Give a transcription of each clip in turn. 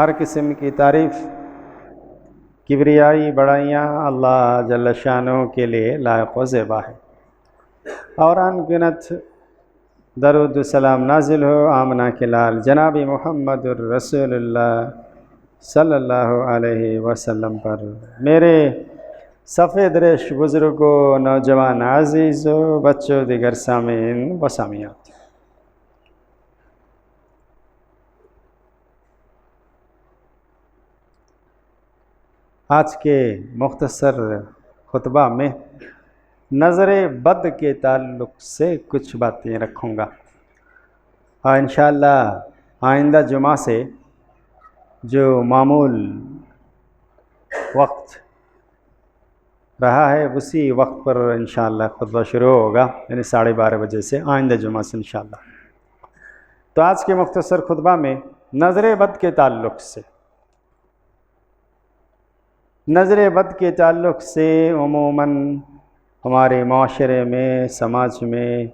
ہر قسم کی تعریف کبریائی بڑائیاں اللہ جل شانہ کے لیے لائق و زیبا ہے، اور ان گنت درود و سلام نازل ہو آمنہ کے لال جناب محمد الرسول اللہ صلی اللہ علیہ وسلم پر۔ میرے سفید ریش بزرگوں، نوجوان عزیزوں، بچوں، دیگر سامعین و سامعات، آج کے مختصر خطبہ میں نظر بد کے تعلق سے کچھ باتیں رکھوں گا، اور انشاءاللہ آئندہ جمعہ سے جو معمول وقت رہا ہے اسی وقت پر انشاءاللہ خطبہ شروع ہوگا، یعنی 12:30 بجے سے آئندہ جمعہ سے انشاءاللہ۔ تو آج کے مختصر خطبہ میں نظر بد کے تعلق سے عموماً ہمارے معاشرے میں، سماج میں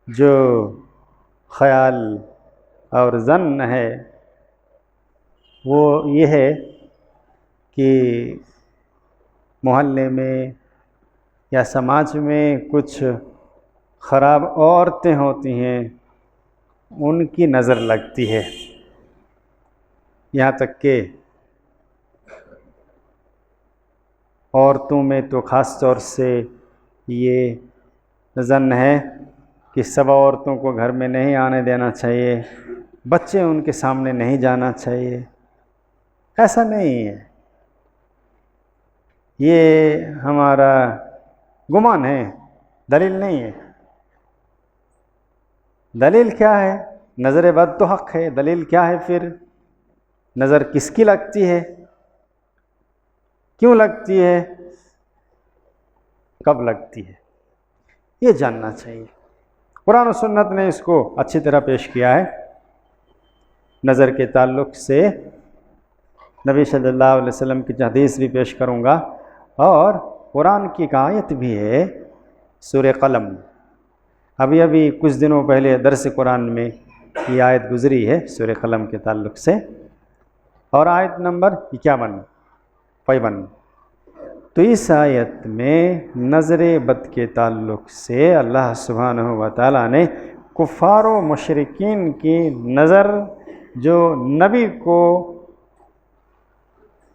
جو خیال اور ظن ہے وہ یہ ہے کہ محلے میں یا سماج میں کچھ خراب عورتیں ہوتی ہیں، ان کی نظر لگتی ہے، یہاں تک کہ عورتوں میں تو خاص طور سے یہ ظن ہے کہ سب عورتوں کو گھر میں نہیں آنے دینا چاہیے، بچے ان کے سامنے نہیں جانا چاہیے۔ ایسا نہیں ہے، یہ ہمارا گمان ہے، دلیل نہیں ہے۔ دلیل کیا ہے؟ نظر بد تو حق ہے، دلیل کیا ہے پھر؟ نظر کس کی لگتی ہے، کیوں لگتی ہے، کب لگتی ہے، یہ جاننا چاہیے۔ قرآن و سنت نے اس کو اچھی طرح پیش کیا ہے۔ نظر کے تعلق سے نبی صلی اللہ علیہ وسلم کی حدیث بھی پیش کروں گا، اور قرآن کی ایک آیت بھی ہے، سورہ قلم۔ ابھی کچھ دنوں پہلے درس قرآن میں یہ آیت گزری ہے سورہ قلم کے تعلق سے، اور آیت نمبر 51۔ تو اس آیت میں نظر بد کے تعلق سے اللہ سبحانہ و تعالیٰ نے کفار و مشرکین کی نظر جو نبی کو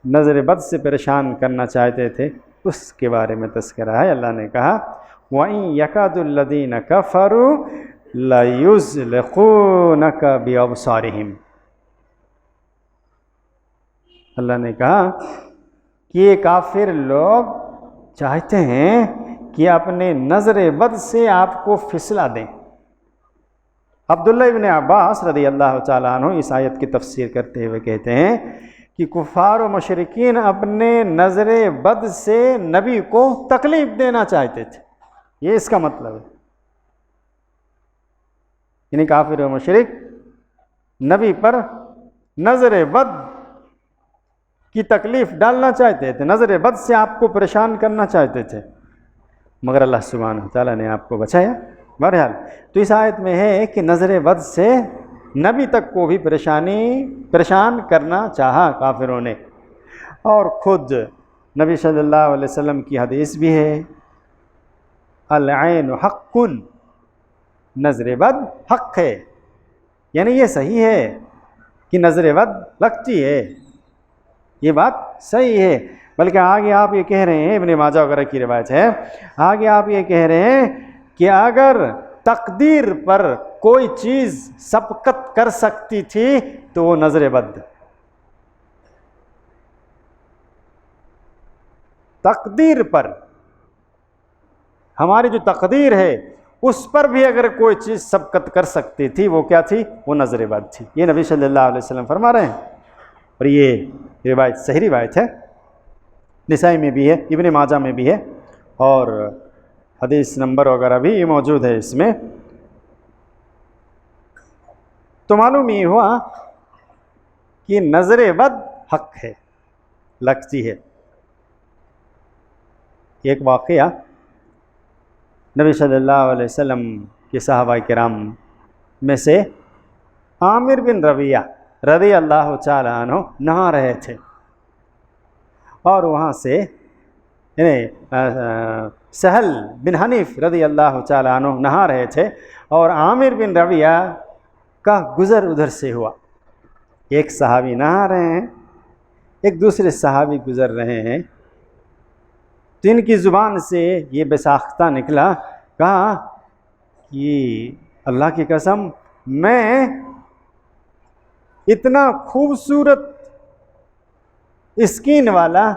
نظر بد سے پریشان کرنا چاہتے تھے اس کے بارے میں تذکرہ ہے۔ اللہ نے کہا وَإِن يَكَادُ الَّذِينَ كَفَرُوا لَيُزْلِقُونَكَ بِأَبْصَارِهِمْ۔ اللہ نے کہا کہ یہ کافر لوگ چاہتے ہیں کہ اپنے نظر بد سے آپ کو پھسلا دیں۔ عبداللہ ابن عباس رضی اللہ تعالیٰ عنہ اس آیت کی تفسیر کرتے ہوئے کہتے ہیں کہ کفار و مشرکین اپنے نظر بد سے نبی کو تکلیف دینا چاہتے تھے، یہ اس کا مطلب ہے۔ یعنی کافر و مشرک نبی پر نظر بد کی تکلیف ڈالنا چاہتے تھے، نظر بد سے آپ کو پریشان کرنا چاہتے تھے، مگر اللہ سبحانہ وتعالیٰ نے آپ کو بچایا۔ بہرحال تو اس آیت میں ہے کہ نظر بد سے نبی تک کو بھی پریشان کرنا چاہا کافروں نے، اور خود نبی صلی اللہ علیہ وسلم کی حدیث بھی ہے، العین حق، نظر بد حق ہے، یعنی یہ صحیح ہے کہ نظر بد لگتی ہے، یہ بات صحیح ہے۔ بلکہ آگے آپ یہ کہہ رہے ہیں، ابن ماجہ وغیرہ کی روایت ہے، آگے آپ یہ کہہ رہے ہیں کہ اگر تقدیر پر کوئی چیز سبقت کر سکتی تھی تو وہ نظر بد، تقدیر پر، ہماری جو تقدیر ہے اس پر بھی اگر کوئی چیز سبقت کر سکتی تھی وہ کیا تھی؟ وہ نظر بد تھی۔ یہ نبی صلی اللہ علیہ وسلم فرما رہے ہیں، اور یہ روایت صحیح روایت ہے، نسائی میں بھی ہے، ابن ماجہ میں بھی ہے، اور حدیث نمبر وغیرہ بھی موجود ہے اس میں۔ تو معلوم یہ ہوا کہ نظر بد حق ہے، لگتی ہے۔ ایک واقعہ نبی صلی اللہ علیہ وسلم کے صحابہ کرام میں سے عامر بن ربیعہ رضی اللہ تعالیٰ عنہ نہا رہے تھے، اور وہاں سے سہل بن حنیف رضی اللہ تعالیٰ عنہ نہا رہے تھے، اور عامر بن ربیعہ کا گزر ادھر سے ہوا۔ ایک صحابی نہا رہے ہیں، ایک دوسرے صحابی گزر رہے ہیں، تو ان کی زبان سے یہ بساختہ نکلا، کہا کہ اللہ کی قسم میں اتنا خوبصورت اسکن والا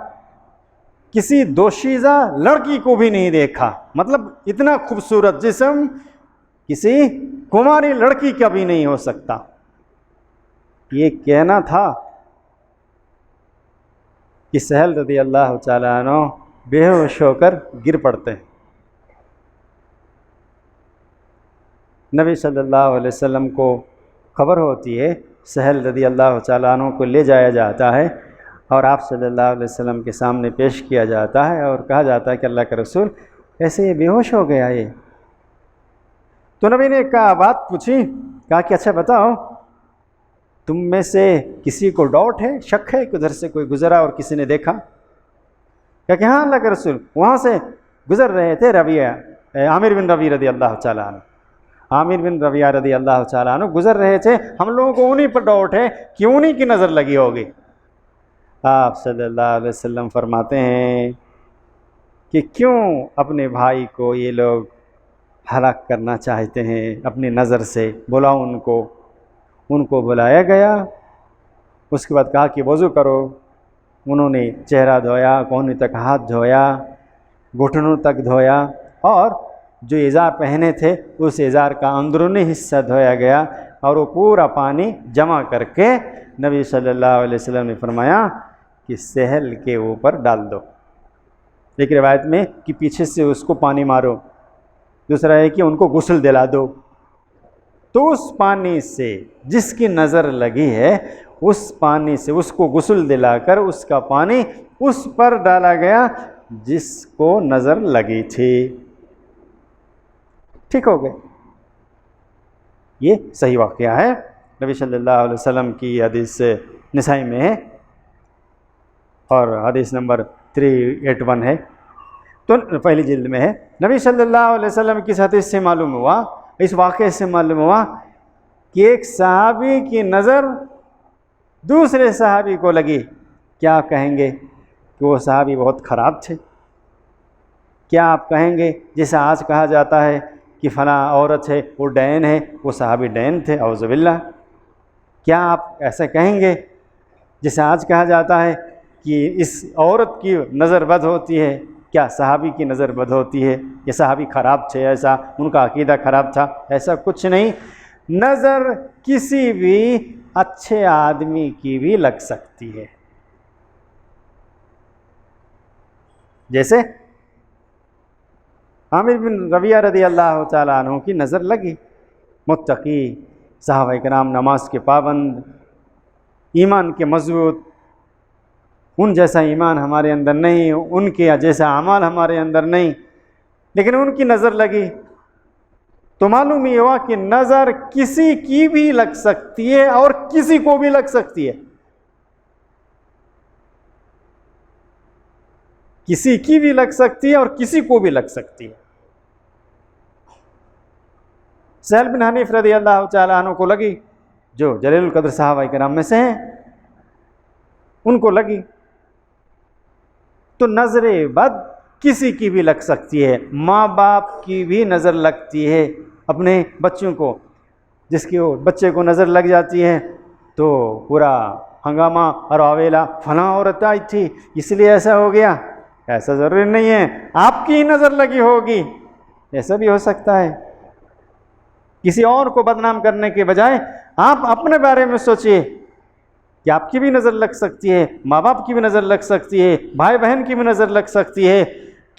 کسی دوشیزہ لڑکی کو بھی نہیں دیکھا، مطلب اتنا خوبصورت جسم کسی کماری لڑکی کا بھی نہیں ہو سکتا۔ یہ کہنا تھا کہ سہل رضی اللہ تعالیٰ عنہ بے ہوش ہو کر گر پڑتے ہیں۔ نبی صلی اللہ علیہ وسلم کو خبر ہوتی ہے، سہل رضی اللہ تعالیٰ عنہ کو لے جایا جاتا ہے اور آپ صلی اللہ علیہ وسلم کے سامنے پیش کیا جاتا ہے، اور کہا جاتا ہے کہ اللہ کا رسول ایسے یہ بے ہوش ہو گیا یہ۔ تو نبی نے کہا بات پوچھی، کہا کہ اچھا بتاؤ تم میں سے کسی کو ڈاؤٹ ہے، شک ہے کہ ادھر سے کوئی گزرا اور کسی نے دیکھا؟ کہا کہ ہاں اللہ کے رسول وہاں سے گزر رہے تھے عامر بن ربیعہ رضی اللہ تعالیٰ عنہ، عامر بن ربیعہ رضی اللہ تعالیٰ عنہ گزر رہے تھے، ہم لوگوں کو انہی پر ڈاؤٹ ہے کہ انہی کی نظر لگی ہوگی۔ آپ صلی اللہ علیہ وسلم فرماتے ہیں کہ کیوں اپنے بھائی کو یہ لوگ ہلاک کرنا چاہتے ہیں اپنی نظر سے، بلاؤ ان کو بلایا گیا، اس کے بعد کہا کہ وضو کرو، انہوں نے چہرہ دھویا، کوہنی تک ہاتھ دھویا، گھٹنوں تک دھویا، اور جو ازار پہنے تھے اس ازار کا اندرونی حصہ دھویا گیا، اور وہ پورا پانی جمع کر کے نبی صلی اللہ علیہ وسلم نے فرمایا کہ سہل کے اوپر ڈال دو۔ ایک روایت میں کہ پیچھے سے اس کو پانی مارو، دوسرا ہے کہ ان کو غسل دلا دو۔ تو اس پانی سے جس کی نظر لگی ہے، اس پانی سے اس کو غسل دلا کر اس کا پانی اس پر ڈالا گیا جس کو نظر لگی تھی، ٹھیک ہو گئے۔ یہ صحیح واقعہ ہے، نبی صلی اللہ علیہ وسلم کی حدیث نسائی میں ہے، اور حدیث نمبر 381 ہے، تو پہلی جلد میں ہے۔ نبی صلی اللہ علیہ وسلم کی حدیث سے معلوم ہوا، اس واقعے سے معلوم ہوا کہ ایک صحابی کی نظر دوسرے صحابی کو لگی، کیا کہیں گے کہ وہ صحابی بہت خراب تھے؟ کیا آپ کہیں گے جیسے آج کہا جاتا ہے کہ فلاں عورت ہے وہ ڈین ہے، وہ صحابی ڈین تھے، اعوذ باللہ؟ کیا آپ ایسا کہیں گے جیسے آج کہا جاتا ہے کہ اس عورت کی نظر بد ہوتی ہے، کیا صحابی کی نظر بد ہوتی ہے؟ یہ صحابی خراب تھے، ایسا ان کا عقیدہ خراب تھا؟ ایسا کچھ نہیں، نظر کسی بھی اچھے آدمی کی بھی لگ سکتی ہے۔ جیسے عامر بن ربیعہ رضی اللہ تعالیٰ عنہ کی نظر لگی، متقی صحابہ کرام، نماز کے پابند، ایمان کے مضبوط، ان جیسا ایمان ہمارے اندر نہیں، ان کے جیسا اعمال ہمارے اندر نہیں، لیکن ان کی نظر لگی تو معلوم یہ ہوا کہ نظر کسی کی بھی لگ سکتی ہے اور کسی کو بھی لگ سکتی ہے، کسی کی بھی لگ سکتی ہے اور کسی کو بھی لگ سکتی ہے۔ سہل بن حنیف رضی اللہ تعالیٰ عنہ کو لگی، جو جلیل القدر صحابہ کرام میں سے ہیں، ان کو لگی، تو نظر بد کسی کی بھی لگ سکتی ہے، ماں باپ کی بھی نظر لگتی ہے اپنے بچوں کو، جس کی بچے کو نظر لگ جاتی ہے تو پورا ہنگامہ اور آویلا، فلاں عورت آئی تھی اس لیے ایسا ہو گیا۔ ایسا ضروری نہیں ہے، آپ کی ہی نظر لگی ہوگی، ایسا بھی ہو سکتا ہے۔ کسی اور کو بدنام کرنے کے بجائے آپ اپنے بارے میں سوچئے کہ آپ کی بھی نظر لگ سکتی ہے، ماں باپ کی بھی نظر لگ سکتی ہے، بھائی بہن کی بھی نظر لگ سکتی ہے،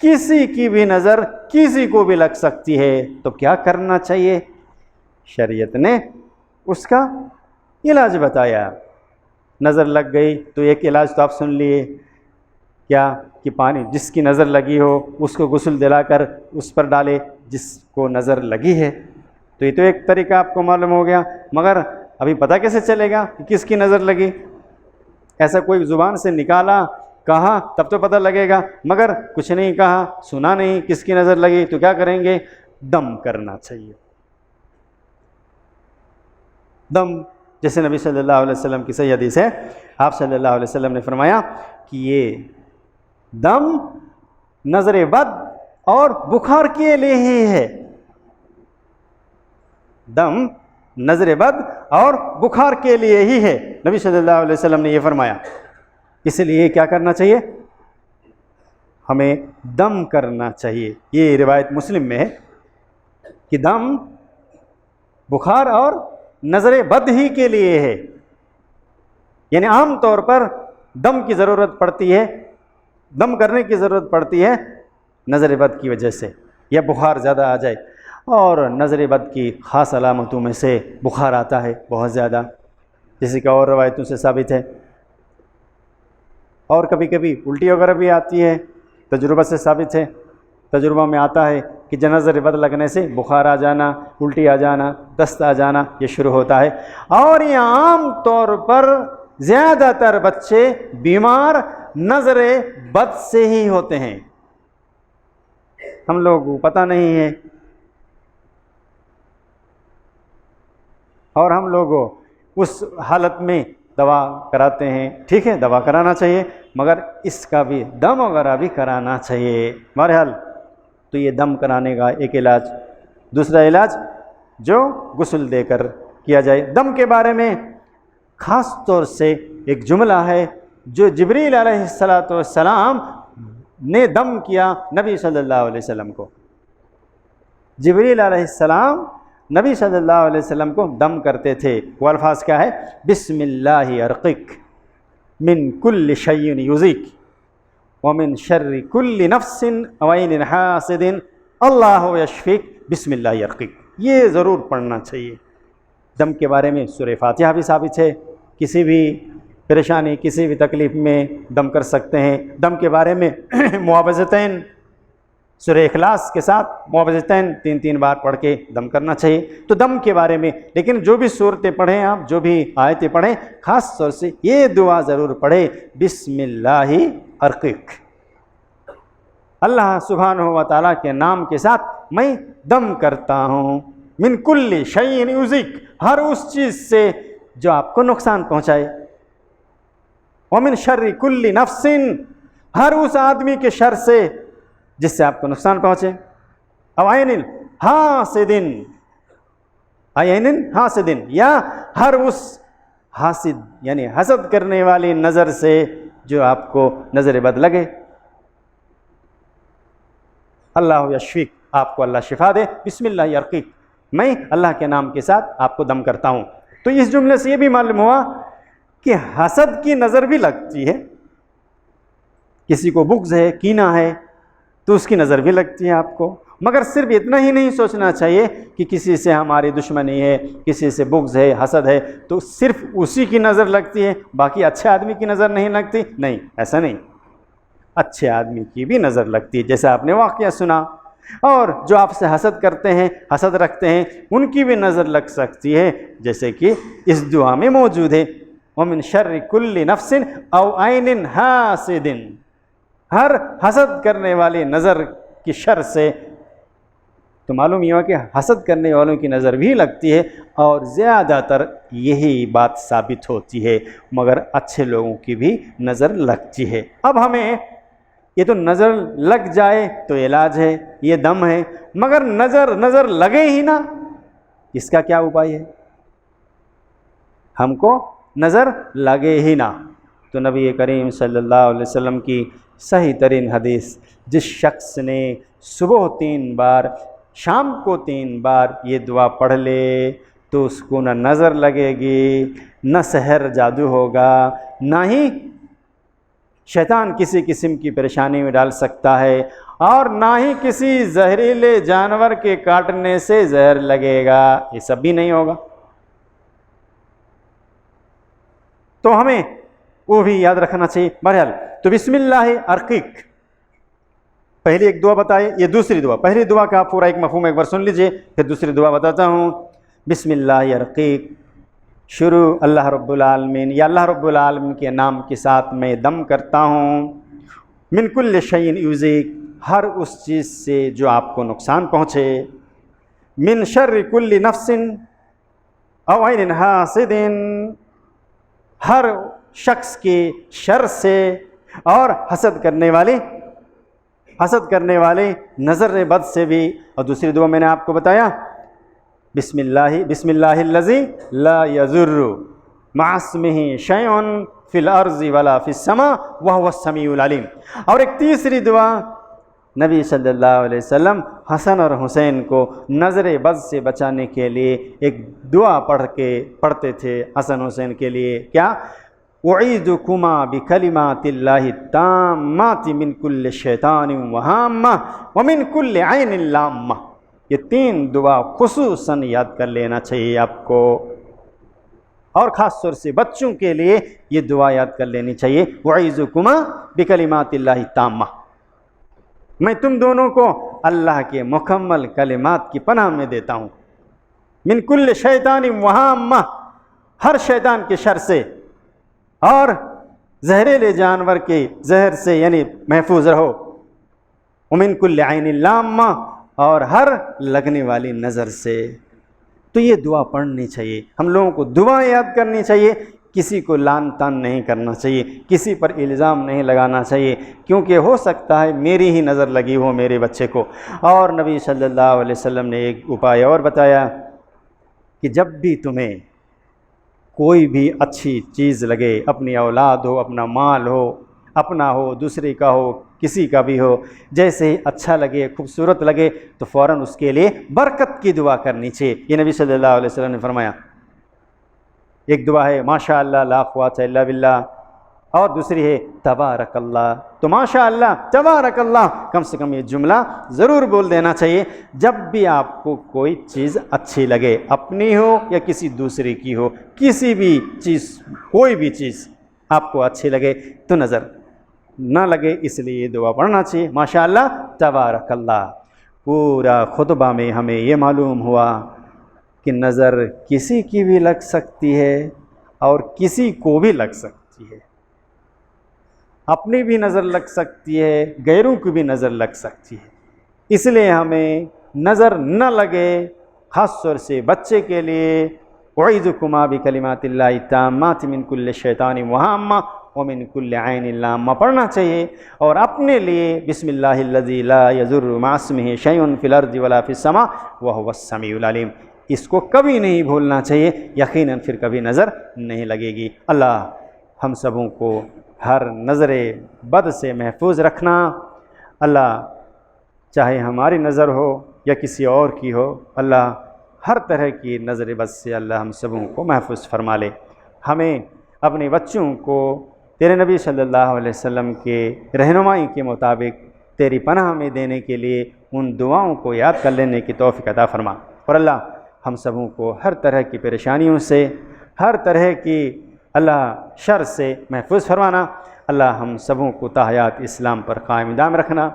کسی کی بھی نظر کسی کو بھی لگ سکتی ہے۔ تو کیا کرنا چاہیے؟ شریعت نے اس کا علاج بتایا۔ نظر لگ گئی تو ایک علاج تو آپ سن لیے، کیا کہ پانی جس کی نظر لگی ہو اس کو غسل دلا کر اس پر ڈالے جس کو نظر لگی ہے، تو یہ تو ایک طریقہ آپ کو معلوم ہو گیا۔ مگر ابھی پتہ کیسے چلے گا کہ کس کی نظر لگی؟ ایسا کوئی زبان سے نکالا کہا تب تو پتہ لگے گا، مگر کچھ نہیں کہا، سنا نہیں کس کی نظر لگی، تو کیا کریں گے؟ دم کرنا چاہیے۔ دم، جیسے نبی صلی اللہ علیہ وسلم کی صحیح حدیث ہے، آپ صلی اللہ علیہ وسلم نے فرمایا کہ یہ دم نظر بد اور بخار کے لیے ہی ہے۔ دم نظر بد اور بخار کے لیے ہی ہے، نبی صلی اللہ علیہ وسلم نے یہ فرمایا۔ اس لیے کیا کرنا چاہیے؟ ہمیں دم کرنا چاہیے۔ یہ روایت مسلم میں ہے کہ دم بخار اور نظر بد ہی کے لیے ہے، یعنی عام طور پر دم کی ضرورت پڑتی ہے، دم کرنے کی ضرورت پڑتی ہے نظر بد کی وجہ سے، یا بخار زیادہ آ جائے۔ اور نظر بد کی خاص علامتوں میں سے بخار آتا ہے بہت زیادہ، جیسے کہ اور روایتوں سے ثابت ہے، اور کبھی کبھی الٹی وغیرہ بھی آتی ہے، تجربہ سے ثابت ہے، تجربہ میں آتا ہے کہ نظر بد لگنے سے بخار آ جانا، الٹی آ جانا، دست آ جانا یہ شروع ہوتا ہے۔ اور یہ عام طور پر زیادہ تر بچے بیمار نظر بد سے ہی ہوتے ہیں، ہم لوگوں کو پتہ نہیں ہے، اور ہم لوگ اس حالت میں دوا کراتے ہیں۔ ٹھیک ہے، دوا کرانا چاہیے، مگر اس کا بھی دم وغیرہ بھی کرانا چاہیے۔ بہرحال تو یہ دم کرانے کا ایک علاج۔ دوسرا علاج جو غسل دے کر کیا جائے۔ دم کے بارے میں خاص طور سے ایک جملہ ہے جو جبریل علیہ السلام نے دم کیا نبی صلی اللہ علیہ وسلم کو۔ جبریل علیہ السلام نبی صلی اللہ علیہ وسلم کو دم کرتے تھے۔ وہ الفاظ کیا ہے؟ بسم اللہ ارقک من کل شیء یؤذیک ومن شر کل نفس وعین حاسد اللہ یشفیک بسم اللہ ارقک۔ یہ ضرور پڑھنا چاہیے۔ دم کے بارے میں سورہ فاتحہ بھی ثابت ہے، کسی بھی پریشانی کسی بھی تکلیف میں دم کر سکتے ہیں۔ دم کے بارے میں معوذتین سورہ اخلاص کے ساتھ معوذتین 3 بار پڑھ کے دم کرنا چاہیے۔ تو دم کے بارے میں لیکن جو بھی صورتیں پڑھیں آپ، جو بھی آیتیں پڑھیں، خاص طور سے یہ دعا ضرور پڑھیں، بسم اللہ ارقک، اللہ سبحانہ و تعالیٰ کے نام کے ساتھ میں دم کرتا ہوں، من کل شیء یؤذیک، ہر اس چیز سے جو آپ کو نقصان پہنچائے، ومن شر کل نفس، ہر اس آدمی کے شر سے جس سے آپ کو نقصان پہنچے، عین حاسد، عین حاسد، یا ہر اس حاسد یعنی حسد کرنے والی نظر سے جو آپ کو نظر بد لگے، اللہ یشفیک، آپ کو اللہ شفا دے، بسم اللہ ارقیک، میں اللہ کے نام کے ساتھ آپ کو دم کرتا ہوں۔ تو اس جملے سے یہ بھی معلوم ہوا کہ حسد کی نظر بھی لگتی ہے، کسی کو بغض ہے، کینہ ہے، تو اس کی نظر بھی لگتی ہے آپ کو، مگر صرف اتنا ہی نہیں سوچنا چاہیے کہ کسی سے ہماری دشمنی ہے، کسی سے بغض ہے، حسد ہے تو صرف اسی کی نظر لگتی ہے، باقی اچھے آدمی کی نظر نہیں لگتی۔ نہیں، ایسا نہیں، اچھے آدمی کی بھی نظر لگتی ہے، جیسا آپ نے واقعہ سنا، اور جو آپ سے حسد کرتے ہیں، حسد رکھتے ہیں، ان کی بھی نظر لگ سکتی ہے، جیسے کہ اس دعا میں موجود ہے، وَمِن شَرِّ كُلِّ نَفْسٍ أَوْ عَيْنٍ حَاسِدٍ، ہر حسد کرنے والی نظر کی شر سے۔ تو معلوم یہ ہوا کہ حسد کرنے والوں کی نظر بھی لگتی ہے، اور زیادہ تر یہی بات ثابت ہوتی ہے، مگر اچھے لوگوں کی بھی نظر لگتی ہے۔ اب ہمیں یہ تو نظر لگ جائے تو علاج ہے، یہ دم ہے، مگر نظر لگے ہی نہ، اس کا کیا اپائے ہے؟ ہم کو نظر لگے ہی نہ، تو نبی کریم صلی اللہ علیہ وسلم کی صحیح ترین حدیث، جس شخص نے صبح 3 بار شام کو 3 بار یہ دعا پڑھ لے تو اس کو نہ نظر لگے گی، نہ سحر جادو ہوگا، نہ ہی شیطان کسی قسم کی پریشانی میں ڈال سکتا ہے، اور نہ ہی کسی زہریلے جانور کے کاٹنے سے زہر لگے گا، یہ سب بھی نہیں ہوگا۔ تو ہمیں وہ بھی یاد رکھنا چاہیے۔ بہرحال تو بسم اللہ ارقیک، پہلی ایک دعا بتائی، یہ دوسری دعا، پہلی دعا کا پورا ایک مفہوم ایک بار سن لیجئے، پھر دوسری دعا بتاتا ہوں۔ بسم اللہ ارقیک شروع اللہ رب العالمین یا اللہ رب العالمین کے نام کے ساتھ میں دم کرتا ہوں، من کل شیء یؤذیک، ہر اس چیز سے جو آپ کو نقصان پہنچے، من شر کل نفس او عین حاسد، ہر شخص کے شر سے اور حسد کرنے والے نظر بد سے بھی۔ اور دوسری دعا میں نے آپ کو بتایا، بسم اللہ الذی لا یضر مع اسمہ شیء فی الارض ولا فی السماء وہو السمیع العلیم۔ اور ایک تیسری دعا نبی صلی اللہ علیہ وسلم حسن اور حسین کو نظر بد سے بچانے کے لیے ایک دعا پڑھتے تھے حسن حسین کے لیے، کیا؟ اعیذکما بکلمات اللہ التامات من کل شیطان وہامہ ومن کل عین لامہ۔ یہ تین دعا خصوصاً یاد کر لینا چاہیے آپ کو، اور خاص طور سے بچوں کے لیے یہ دعا یاد کر لینی چاہیے، اعیذکما بکلمات اللہ التامہ، میں تم دونوں کو اللہ کے مکمل کلمات کی پناہ میں دیتا ہوں، من کل شیطان وہامہ، ہر شیطان کے شر سے اور زہریلے جانور کے زہر سے یعنی محفوظ رہو، ومن کل عین لامہ، اور ہر لگنے والی نظر سے۔ تو یہ دعا پڑھنی چاہیے، ہم لوگوں کو دعا یاد کرنی چاہیے، کسی کو لان تان نہیں کرنا چاہیے، کسی پر الزام نہیں لگانا چاہیے، کیونکہ ہو سکتا ہے میری ہی نظر لگی ہو میرے بچے کو۔ اور نبی صلی اللہ علیہ وسلم نے ایک اپائے اور بتایا کہ جب بھی تمہیں کوئی بھی اچھی چیز لگے، اپنی اولاد ہو، اپنا مال ہو، اپنا ہو، دوسرے کا ہو، کسی کا بھی ہو، جیسے ہی اچھا لگے، خوبصورت لگے تو فوراً اس کے لیے برکت کی دعا کرنی چاہیے۔ یہ نبی صلی اللہ علیہ وسلم نے فرمایا۔ ایک دعا ہے ماشاء اللہ لا قوت الا باللہ، اور دوسری ہے تبارک اللہ۔ تو ماشاء اللہ، تبارک اللہ، کم سے کم یہ جملہ ضرور بول دینا چاہیے جب بھی آپ کو کوئی چیز اچھی لگے، اپنی ہو یا کسی دوسرے کی ہو، کسی بھی چیز، کوئی بھی چیز آپ کو اچھی لگے تو نظر نہ لگے، اس لیے یہ دعا پڑھنا چاہیے، ماشاء اللہ تبارک اللہ۔ پورا خطبہ میں ہمیں یہ معلوم ہوا کہ نظر کسی کی بھی لگ سکتی ہے اور کسی کو بھی لگ سکتی ہے، اپنی بھی نظر لگ سکتی ہے، غیروں کی بھی نظر لگ سکتی ہے، اس لیے ہمیں نظر نہ لگے، خاص طور سے بچے کے لیے اعیذکما بکلمات اللہ التامات من کل شیطان وہامہ ومن کل عین لامہ پڑھنا چاہیے، اور اپنے لیے بسم اللہ الذی لا یضر مع اسمہ شیء فی الارض ولا فی السماء وہو السمیع العلیم، اس کو کبھی نہیں بھولنا چاہیے، یقیناً پھر کبھی نظر نہیں لگے گی۔ اللہ ہم سبوں کو ہر نظر بد سے محفوظ رکھنا، اللہ چاہے ہماری نظر ہو یا کسی اور کی ہو، اللہ ہر طرح کی نظر بد سے اللہ ہم سبوں کو محفوظ فرما لے۔ ہمیں اپنے بچوں کو تیرے نبی صلی اللہ علیہ وسلم کے رہنمائی کے مطابق تیری پناہ میں دینے کے لیے ان دعاؤں کو یاد کر لینے کی توفیق عطا فرما، اور اللہ ہم سبوں کو ہر طرح کی پریشانیوں سے، ہر طرح کی اللہ شر سے محفوظ فرمانا۔ اللہ ہم سبوں کو تا حیات اسلام پر قائم دام رکھنا،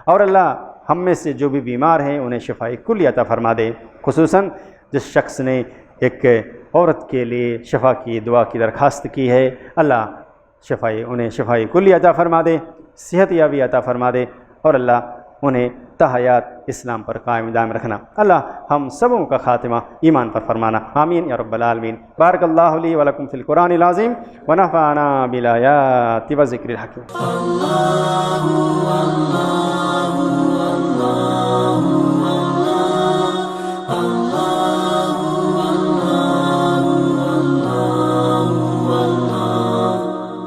اور اللہ ہم میں سے جو بھی بیمار ہیں انہیں شفاء کلی عطا فرما دے۔ خصوصاً جس شخص نے ایک عورت کے لیے شفا کی دعا کی درخواست کی ہے، اللہ انہیں شفاء کلی عطا فرما دے، صحت یابی عطا فرما دے، اور اللہ انہیں تا حیات اسلام پر قائم دائم رکھنا۔ اللہ ہم سبوں کا خاتمہ ایمان پر فرمانا، آمین یا رب العالمین۔ بارک اللہ لی و لکم فی القرآن العظیم ونفعنا بالآیات و ذکر الحکیم۔